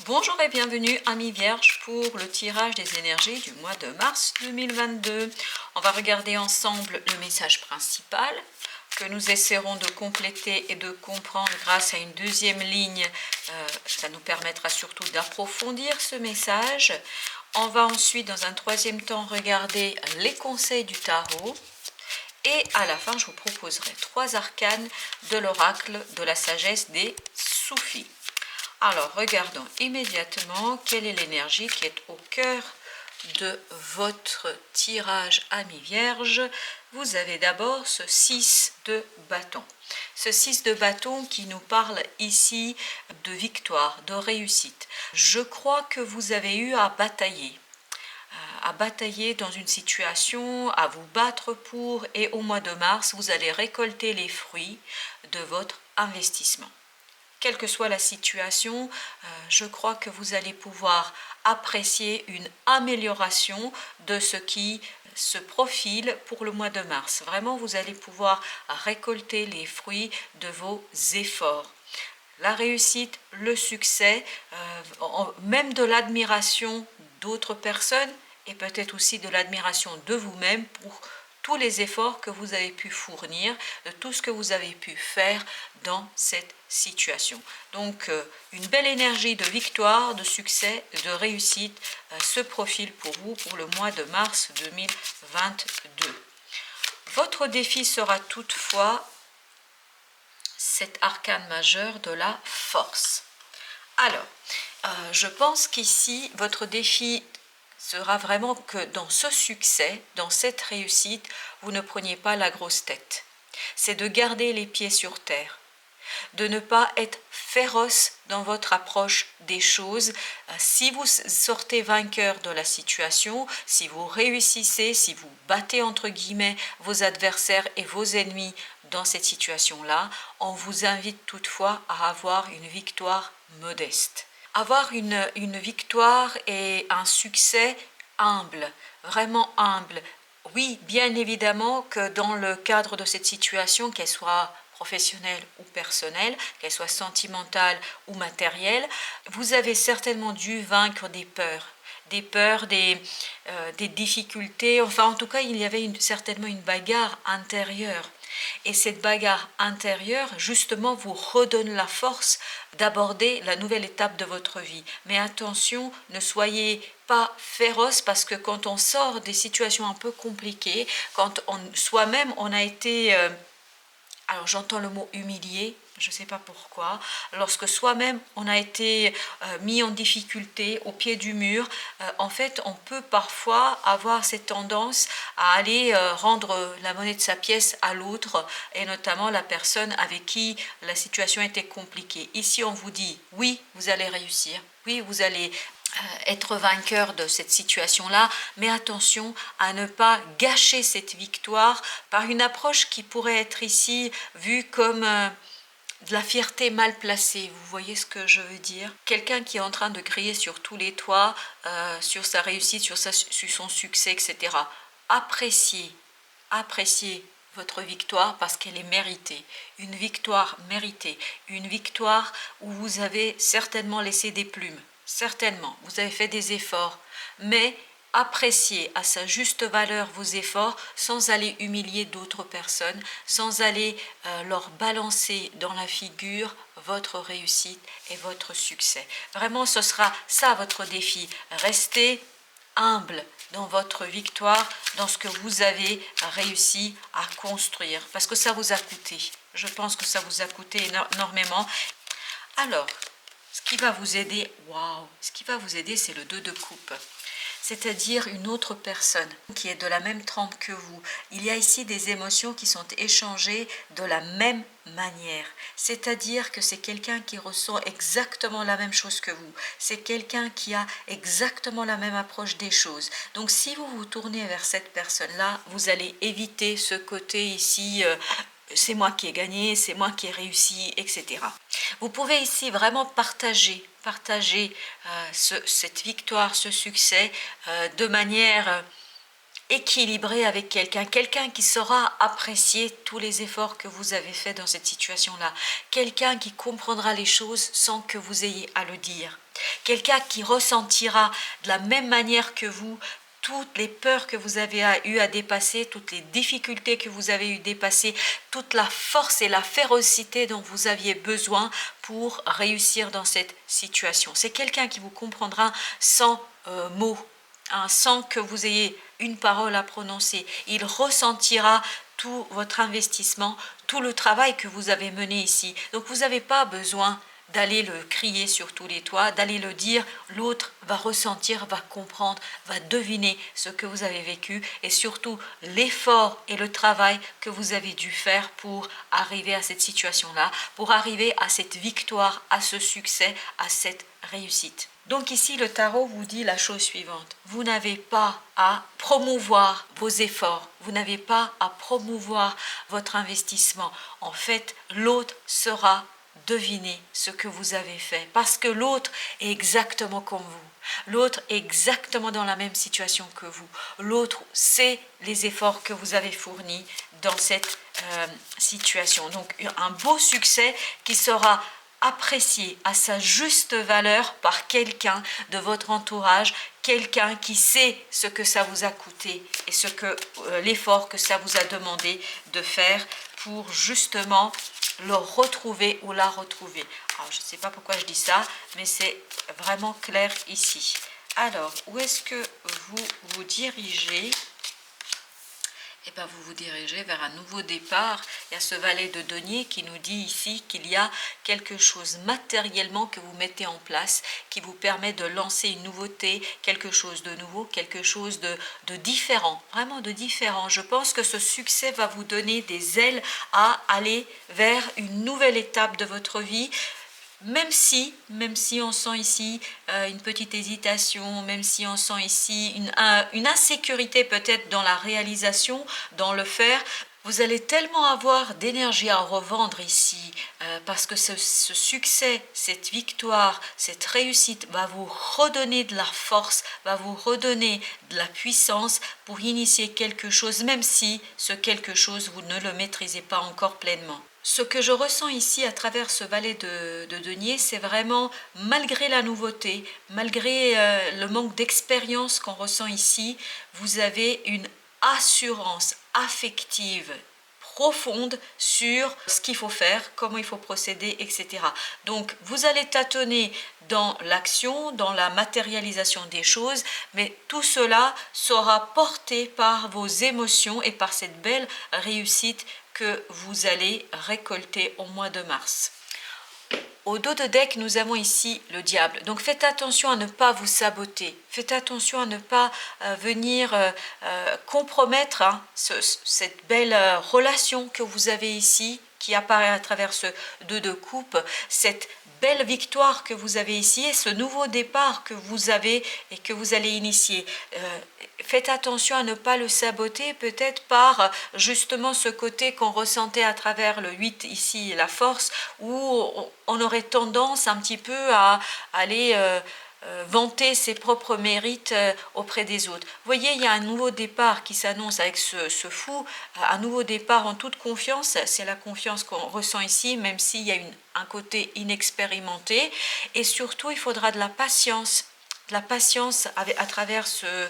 Bonjour et bienvenue amis vierges pour le tirage des énergies du mois de mars 2022. On va regarder ensemble le message principal que nous essaierons de compléter et de comprendre grâce à une deuxième ligne. Ça nous permettra surtout d'approfondir ce message. On va ensuite dans un troisième temps regarder les conseils du tarot. Et à la fin, je vous proposerai 3 arcanes de l'oracle de la sagesse des Soufis. Alors, regardons immédiatement quelle est l'énergie qui est au cœur de votre tirage ami vierge. Vous avez d'abord ce 6 de bâton. Ce 6 de bâton qui nous parle ici de victoire, de réussite. Je crois que vous avez eu à batailler dans une situation, à vous battre pour, et au mois de mars, vous allez récolter les fruits de votre investissement. Quelle que soit la situation, je crois que vous allez pouvoir apprécier une amélioration de ce qui se profile pour le mois de mars. Vraiment, vous allez pouvoir récolter les fruits de vos efforts. La réussite, le succès, même de l'admiration d'autres personnes et peut-être aussi de l'admiration de vous-même pour tous les efforts que vous avez pu fournir, de tout ce que vous avez pu faire dans cette situation. Donc, une belle énergie de victoire, de succès, de réussite se profile pour vous pour le mois de mars 2022. Votre défi sera toutefois cet arcane majeur de la force. Alors, je pense qu'ici, votre défi sera vraiment que dans ce succès, dans cette réussite, vous ne preniez pas la grosse tête. C'est de garder les pieds sur terre, de ne pas être féroce dans votre approche des choses. Si vous sortez vainqueur de la situation, si vous réussissez, si vous battez entre guillemets vos adversaires et vos ennemis dans cette situation-là, on vous invite toutefois à avoir une victoire modeste. Avoir une victoire et un succès humble, vraiment humble. Oui, bien évidemment que dans le cadre de cette situation, qu'elle soit professionnelle ou personnelle, qu'elle soit sentimentale ou matérielle, vous avez certainement dû vaincre des peurs, des difficultés. Enfin, en tout cas, il y avait certainement une bagarre intérieure. Et cette bagarre intérieure, justement, vous redonne la force d'aborder la nouvelle étape de votre vie. Mais attention, ne soyez pas féroce parce que quand on sort des situations un peu compliquées, quand soi-même on a été... alors j'entends le mot humilié, je ne sais pas pourquoi, lorsque soi-même on a été mis en difficulté au pied du mur, en fait on peut parfois avoir cette tendance à aller rendre la monnaie de sa pièce à l'autre, et notamment la personne avec qui la situation était compliquée. Ici on vous dit oui, vous allez réussir, oui, vous allez être vainqueur de cette situation-là, mais attention à ne pas gâcher cette victoire par une approche qui pourrait être ici vue comme de la fierté mal placée. Vous voyez ce que je veux dire? Quelqu'un qui est en train de crier sur tous les toits, sur sa réussite, sur son succès, etc. Appréciez votre victoire parce qu'elle est méritée. Une victoire méritée. Une victoire où vous avez certainement laissé des plumes. Certainement, vous avez fait des efforts, mais appréciez à sa juste valeur vos efforts sans aller humilier d'autres personnes, sans aller leur balancer dans la figure votre réussite et votre succès. Vraiment, ce sera ça votre défi. Restez humble dans votre victoire, dans ce que vous avez réussi à construire, parce que ça vous a coûté. Je pense que ça vous a coûté énormément. Alors, ce qui va vous aider, ce qui va vous aider, c'est le 2 de coupe. C'est-à-dire une autre personne qui est de la même trempe que vous. Il y a ici des émotions qui sont échangées de la même manière. C'est-à-dire que c'est quelqu'un qui ressent exactement la même chose que vous. C'est quelqu'un qui a exactement la même approche des choses. Donc si vous vous tournez vers cette personne-là, vous allez éviter ce côté ici... c'est moi qui ai gagné, c'est moi qui ai réussi, etc. Vous pouvez ici vraiment partager cette victoire, ce succès de manière équilibré avec quelqu'un, quelqu'un qui saura apprécier tous les efforts que vous avez faits dans cette situation-là, quelqu'un qui comprendra les choses sans que vous ayez à le dire, quelqu'un qui ressentira de la même manière que vous toutes les peurs que vous avez eu à dépasser, toutes les difficultés que vous avez eu à dépasser, toute la force et la férocité dont vous aviez besoin pour réussir dans cette situation. C'est quelqu'un qui vous comprendra sans mots, hein, sans que vous ayez une parole à prononcer. Il ressentira tout votre investissement, tout le travail que vous avez mené ici. Donc vous n'avez pas besoin d'aller le crier sur tous les toits, d'aller le dire, l'autre va ressentir, va comprendre, va deviner ce que vous avez vécu et surtout l'effort et le travail que vous avez dû faire pour arriver à cette situation-là, pour arriver à cette victoire, à ce succès, à cette réussite. Donc ici, le tarot vous dit la chose suivante. Vous n'avez pas à promouvoir vos efforts. Vous n'avez pas à promouvoir votre investissement. En fait, l'autre sera deviner ce que vous avez fait parce que l'autre est exactement comme vous, l'autre est exactement dans la même situation que vous, l'autre sait les efforts que vous avez fournis dans cette situation. Donc un beau succès qui sera apprécié à sa juste valeur par quelqu'un de votre entourage, quelqu'un qui sait ce que ça vous a coûté et ce que l'effort que ça vous a demandé de faire pour justement le retrouver ou la retrouver. Alors, je ne sais pas pourquoi je dis ça, mais c'est vraiment clair ici. Alors, où est-ce que vous vous dirigez? Eh bien, vous vous dirigez vers un nouveau départ. Il y a ce valet de denier qui nous dit ici qu'il y a quelque chose matériellement que vous mettez en place qui vous permet de lancer une nouveauté, quelque chose de nouveau, quelque chose de différent, vraiment de différent. Je pense que ce succès va vous donner des ailes à aller vers une nouvelle étape de votre vie. Même si on sent ici une petite hésitation, même si on sent ici une insécurité peut-être dans la réalisation, dans le faire, vous allez tellement avoir d'énergie à revendre ici parce que ce succès, cette victoire, cette réussite va vous redonner de la force, va vous redonner de la puissance pour initier quelque chose, même si ce quelque chose, vous ne le maîtrisez pas encore pleinement. Ce que je ressens ici à travers ce valet de denier, c'est vraiment, malgré la nouveauté, malgré le manque d'expérience qu'on ressent ici, vous avez une assurance affective profonde sur ce qu'il faut faire, comment il faut procéder, etc. Donc, vous allez tâtonner dans l'action, dans la matérialisation des choses, mais tout cela sera porté par vos émotions et par cette belle réussite que vous allez récolter au mois de mars. Au dos de deck, nous avons ici le diable. Donc faites attention à ne pas vous saboter. Faites attention à ne pas venir compromettre cette belle relation que vous avez ici, qui apparaît à travers ce 2 de coupe, cette belle victoire que vous avez ici et ce nouveau départ que vous avez et que vous allez initier. Faites attention à ne pas le saboter, peut-être par justement ce côté qu'on ressentait à travers le 8 ici, la force, où on aurait tendance un petit peu à aller vanter ses propres mérites auprès des autres. Vous voyez, il y a un nouveau départ qui s'annonce avec ce fou, un nouveau départ en toute confiance. C'est la confiance qu'on ressent ici, même s'il y a un côté inexpérimenté. Et surtout, il faudra de la patience à travers ce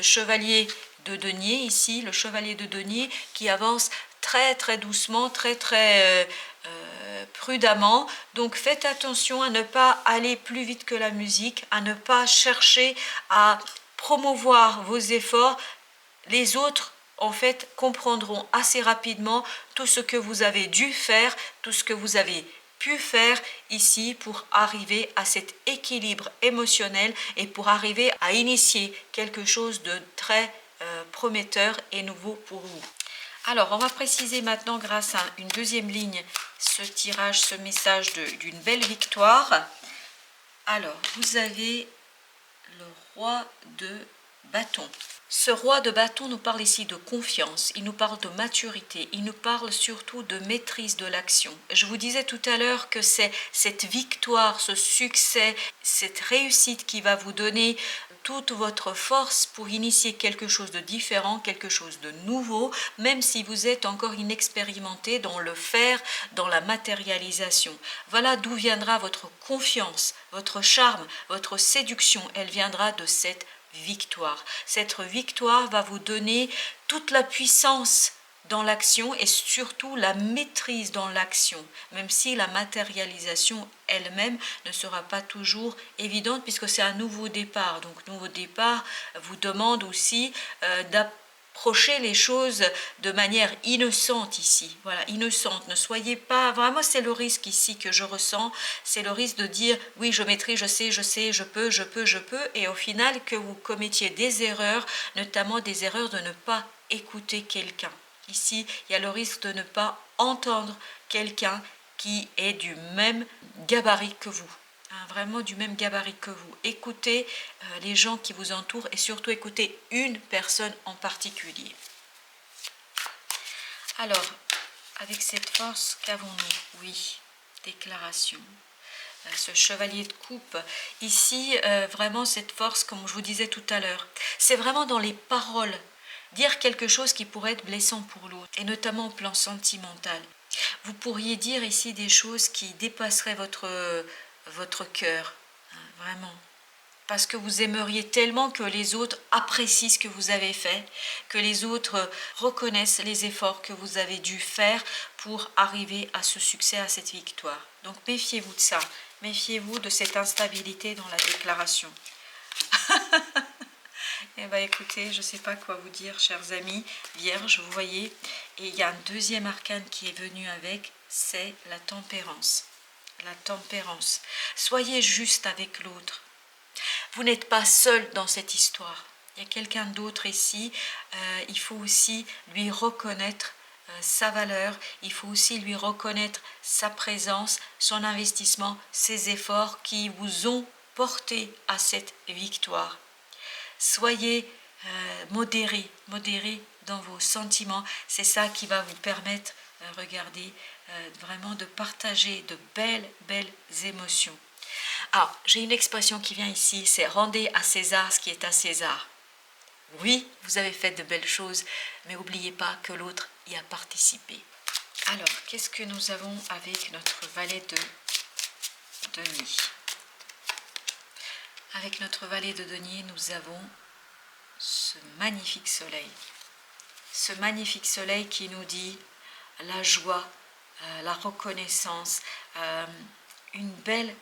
chevalier de denier ici, le chevalier de denier qui avance très très doucement, très prudemment. Donc faites attention à ne pas aller plus vite que la musique, à ne pas chercher à promouvoir vos efforts. Les autres en fait comprendront assez rapidement tout ce que vous avez dû faire, tout ce que vous avez pu faire ici pour arriver à cet équilibre émotionnel et pour arriver à initier quelque chose de très prometteur et nouveau pour vous. Alors, on va préciser maintenant grâce à une deuxième ligne ce tirage, ce message d'une belle victoire. Alors, vous avez le roi de bâton. Ce roi de bâton nous parle ici de confiance, il nous parle de maturité, il nous parle surtout de maîtrise de l'action. Je vous disais tout à l'heure que c'est cette victoire, ce succès, cette réussite qui va vous donner toute votre force pour initier quelque chose de différent, quelque chose de nouveau, même si vous êtes encore inexpérimenté dans le faire, dans la matérialisation. Voilà d'où viendra votre confiance, votre charme, votre séduction. Elle viendra de cette victoire. Cette victoire va vous donner toute la puissance dans l'action et surtout la maîtrise dans l'action, même si la matérialisation elle-même ne sera pas toujours évidente puisque c'est un nouveau départ. Donc nouveau départ vous demande aussi d'approcher les choses de manière innocente ici. Voilà, innocente. Ne soyez pas... Vraiment, c'est le risque ici que je ressens. C'est le risque de dire, oui, je maîtrise, je sais, je peux. Et au final, que vous commettiez des erreurs, notamment des erreurs de ne pas écouter quelqu'un. Ici, il y a le risque de ne pas entendre quelqu'un qui est du même gabarit que vous. Vraiment du même gabarit que vous. Écoutez les gens qui vous entourent et surtout écoutez une personne en particulier. Alors, avec cette force, qu'avons-nous? Oui, déclaration. Ce chevalier de coupe, ici, vraiment cette force, comme je vous disais tout à l'heure, c'est vraiment dans les paroles. Dire quelque chose qui pourrait être blessant pour l'autre, et notamment au plan sentimental. Vous pourriez dire ici des choses qui dépasseraient votre cœur, vraiment. Parce que vous aimeriez tellement que les autres apprécient ce que vous avez fait, que les autres reconnaissent les efforts que vous avez dû faire pour arriver à ce succès, à cette victoire. Donc méfiez-vous de ça, méfiez-vous de cette instabilité dans la déclaration. Eh bien écoutez, je ne sais pas quoi vous dire, chers amis, Vierge, vous voyez. Et il y a un deuxième arcane qui est venu avec, c'est la tempérance. La tempérance. Soyez juste avec l'autre. Vous n'êtes pas seul dans cette histoire. Il y a quelqu'un d'autre ici. Il faut aussi lui reconnaître sa valeur. Il faut aussi lui reconnaître sa présence, son investissement, ses efforts qui vous ont porté à cette victoire. Soyez modérés dans vos sentiments. C'est ça qui va vous permettre, regardez, vraiment de partager de belles émotions. Alors, j'ai une expression qui vient ici, c'est « rendez à César ce qui est à César ». Oui, vous avez fait de belles choses, mais n'oubliez pas que l'autre y a participé. Alors, qu'est-ce que nous avons avec notre valet de denier? Avec notre valet de denier, nous avons ce magnifique soleil. Ce magnifique soleil qui nous dit la joie, la reconnaissance, une belle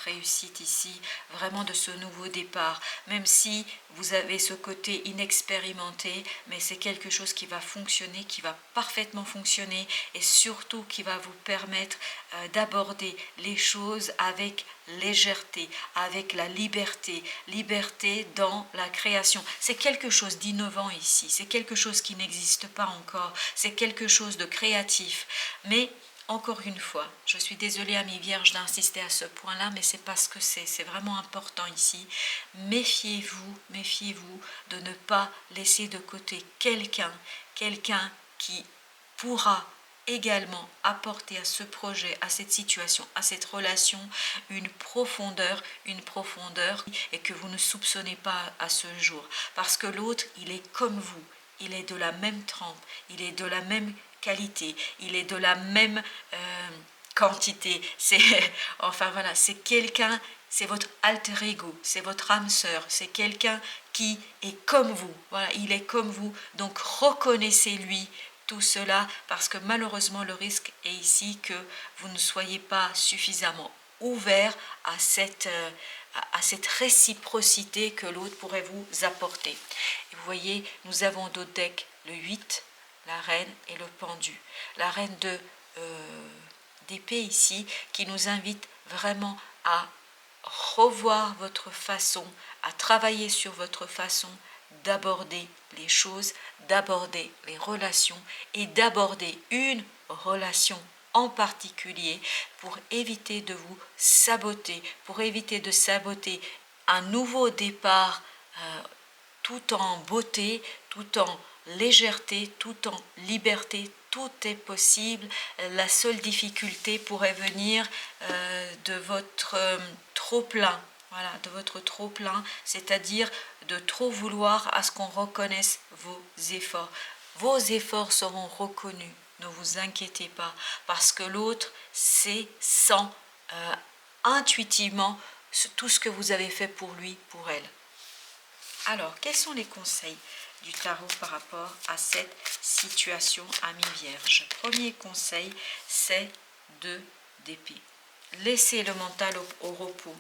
réussite ici, vraiment de ce nouveau départ, même si vous avez ce côté inexpérimenté, mais c'est quelque chose qui va fonctionner, qui va parfaitement fonctionner et surtout qui va vous permettre d'aborder les choses avec légèreté, avec la liberté dans la création. C'est quelque chose d'innovant ici, c'est quelque chose qui n'existe pas encore, c'est quelque chose de créatif, mais encore une fois, je suis désolée amis vierges d'insister à ce point-là, mais c'est parce que c'est vraiment important ici. Méfiez-vous de ne pas laisser de côté quelqu'un qui pourra également apporter à ce projet, à cette situation, à cette relation, une profondeur et que vous ne soupçonnez pas à ce jour. Parce que l'autre, il est comme vous, il est de la même trempe, il est de la même qualité, il est de la même quantité, enfin voilà, c'est quelqu'un, c'est votre alter ego, c'est votre âme sœur, c'est quelqu'un qui est comme vous, voilà, il est comme vous, donc reconnaissez-lui tout cela, parce que malheureusement le risque est ici que vous ne soyez pas suffisamment ouvert à cette réciprocité que l'autre pourrait vous apporter. Et vous voyez, nous avons d'autres decks, le 8, la reine et le pendu. La reine d'épée ici qui nous invite vraiment à revoir votre façon, à travailler sur votre façon d'aborder les choses, d'aborder les relations et d'aborder une relation en particulier pour éviter de vous saboter, pour éviter de saboter un nouveau départ tout en beauté, tout en légèreté, tout en liberté, tout est possible. La seule difficulté pourrait venir de votre trop-plein. voilà, de votre trop plein, c'est-à-dire de trop vouloir à ce qu'on reconnaisse vos efforts. Vos efforts seront reconnus, ne vous inquiétez pas, parce que l'autre sait, sent intuitivement tout ce que vous avez fait pour lui, pour elle. Alors, quels sont les conseils du tarot par rapport à cette situation amie vierge? Premier conseil, c'est 2 d'épée. Laissez le mental au repos.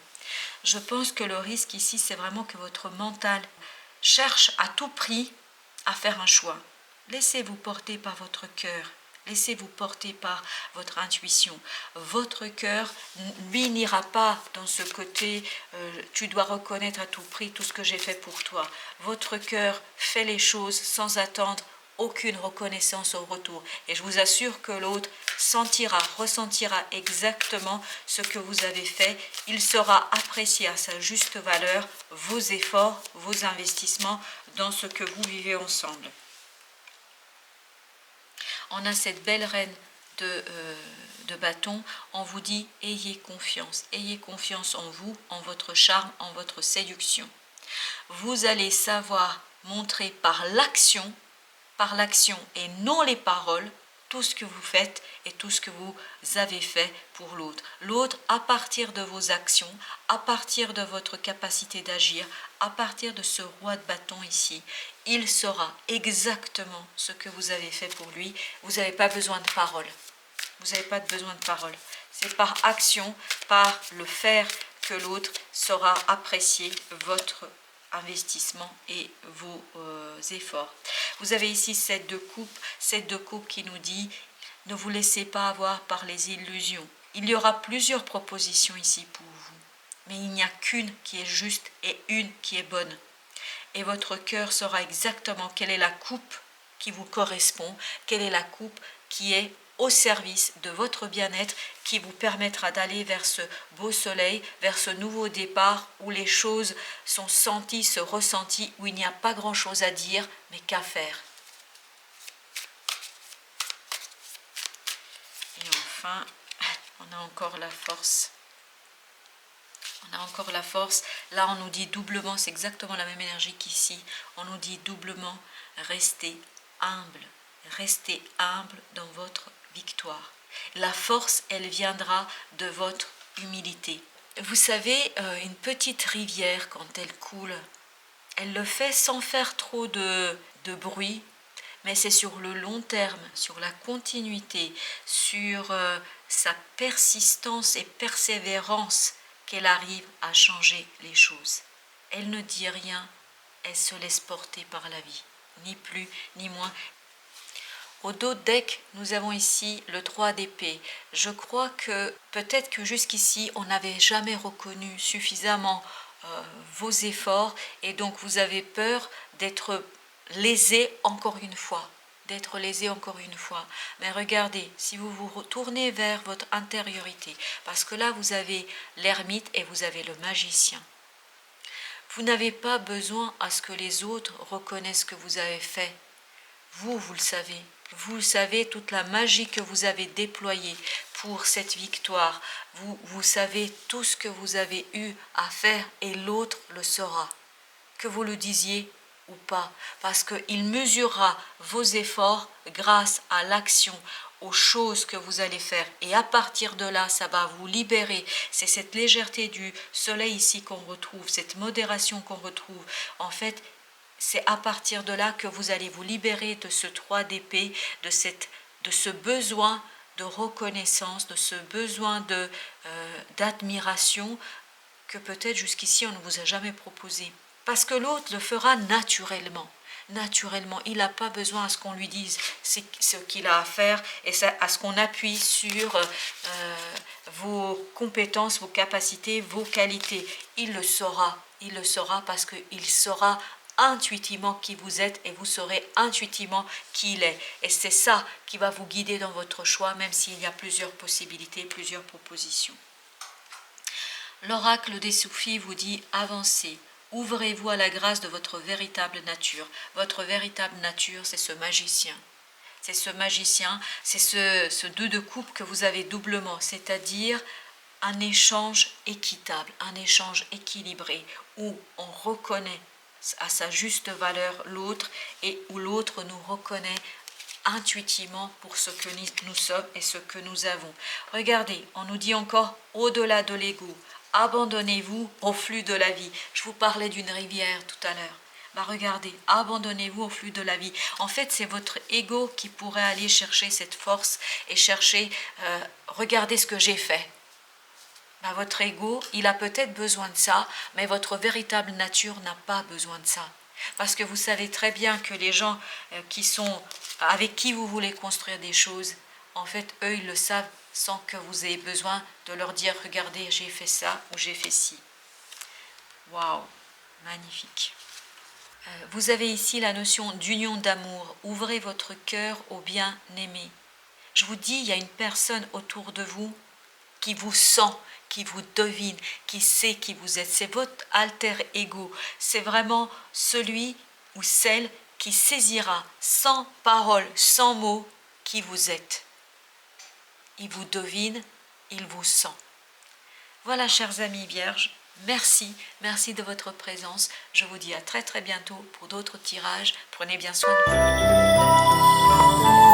Je pense que le risque ici, c'est vraiment que votre mental cherche à tout prix à faire un choix. Laissez-vous porter par votre cœur. Laissez-vous porter par votre intuition. Votre cœur, lui, n'ira pas dans ce côté tu dois reconnaître à tout prix tout ce que j'ai fait pour toi. Votre cœur fait les choses sans attendre aucune reconnaissance au retour. Et je vous assure que l'autre sentira, ressentira exactement ce que vous avez fait. Il saura apprécier à sa juste valeur vos efforts, vos investissements dans ce que vous vivez ensemble. On a cette belle reine de bâton, on vous dit ayez confiance en vous, en votre charme, en votre séduction. Vous allez savoir montrer par l'action et non les paroles, tout ce que vous faites et tout ce que vous avez fait pour l'autre. L'autre, à partir de vos actions, à partir de votre capacité d'agir, à partir de ce roi de bâton ici, il saura exactement ce que vous avez fait pour lui. Vous n'avez pas besoin de paroles. Vous n'avez pas besoin de paroles. C'est par action, par le faire que l'autre saura apprécier votre investissement et vos efforts. Vous avez ici cette de coupe qui nous dit ne vous laissez pas avoir par les illusions. Il y aura plusieurs propositions ici pour vous, mais il n'y a qu'une qui est juste et une qui est bonne. Et votre cœur saura exactement quelle est la coupe qui vous correspond, quelle est la coupe qui est au service de votre bien-être, qui vous permettra d'aller vers ce beau soleil, vers ce nouveau départ où les choses sont senties, se ressenties, où il n'y a pas grand-chose à dire, mais qu'à faire. Et enfin, on a encore la force. On a encore la force. Là, on nous dit doublement, c'est exactement la même énergie qu'ici. On nous dit doublement, restez humble. Restez humble dans votre victoire. La force, elle viendra de votre humilité. Vous savez, une petite rivière, quand elle coule, elle le fait sans faire trop de bruit, mais c'est sur le long terme, sur la continuité, sur sa persistance et persévérance qu'elle arrive à changer les choses. Elle ne dit rien, elle se laisse porter par la vie, ni plus ni moins. Au dos de deck, nous avons ici le 3 d'épée. Je crois que peut-être que jusqu'ici, on n'avait jamais reconnu suffisamment vos efforts et donc vous avez peur d'être lésé encore une fois. Mais regardez, si vous vous retournez vers votre intériorité, parce que là, vous avez l'ermite et vous avez le magicien. Vous n'avez pas besoin à ce que les autres reconnaissent ce que vous avez fait. Vous le savez. Vous savez toute la magie que vous avez déployée pour cette victoire. Vous savez tout ce que vous avez eu à faire et l'autre le saura. Que vous le disiez ou pas. Parce qu'il mesurera vos efforts grâce à l'action, aux choses que vous allez faire. Et à partir de là, ça va vous libérer. C'est cette légèreté du soleil ici qu'on retrouve, cette modération qu'on retrouve. En fait, c'est à partir de là que vous allez vous libérer de ce 3 d'épée, de ce besoin de reconnaissance, de ce besoin d'admiration que peut-être jusqu'ici on ne vous a jamais proposé. Parce que l'autre le fera naturellement. Naturellement, il n'a pas besoin à ce qu'on lui dise ce qu'il a à faire et à ce qu'on appuie sur vos compétences, vos capacités, vos qualités. Il le saura parce qu'il saura intuitivement qui vous êtes et vous saurez intuitivement qui il est. Et c'est ça qui va vous guider dans votre choix, même s'il y a plusieurs possibilités, plusieurs propositions. L'oracle des Soufis vous dit avancez, ouvrez-vous à la grâce de votre véritable nature. Votre véritable nature, c'est ce magicien. C'est ce magicien, c'est ce 2 de coupe que vous avez doublement, c'est-à-dire un échange équitable, un échange équilibré, où on reconnaît à sa juste valeur l'autre et où l'autre nous reconnaît intuitivement pour ce que nous sommes et ce que nous avons. Regardez, on nous dit encore au-delà de l'ego, abandonnez-vous au flux de la vie. Je vous parlais d'une rivière tout à l'heure. Bah regardez, abandonnez-vous au flux de la vie. En fait, c'est votre ego qui pourrait aller chercher cette force et chercher, regardez ce que j'ai fait. Bah, votre ego, il a peut-être besoin de ça, mais votre véritable nature n'a pas besoin de ça. Parce que vous savez très bien que les gens avec qui vous voulez construire des choses, en fait, eux, ils le savent sans que vous ayez besoin de leur dire, regardez, j'ai fait ça ou j'ai fait ci. Waouh, magnifique. Vous avez ici la notion d'union d'amour. Ouvrez votre cœur au bien-aimé. Je vous dis, il y a une personne autour de vous qui vous sent, qui vous devine, qui sait qui vous êtes. C'est votre alter ego. C'est vraiment celui ou celle qui saisira sans parole, sans mots, qui vous êtes. Il vous devine, il vous sent. Voilà, chers amis vierges, merci de votre présence. Je vous dis à très bientôt pour d'autres tirages. Prenez bien soin de vous.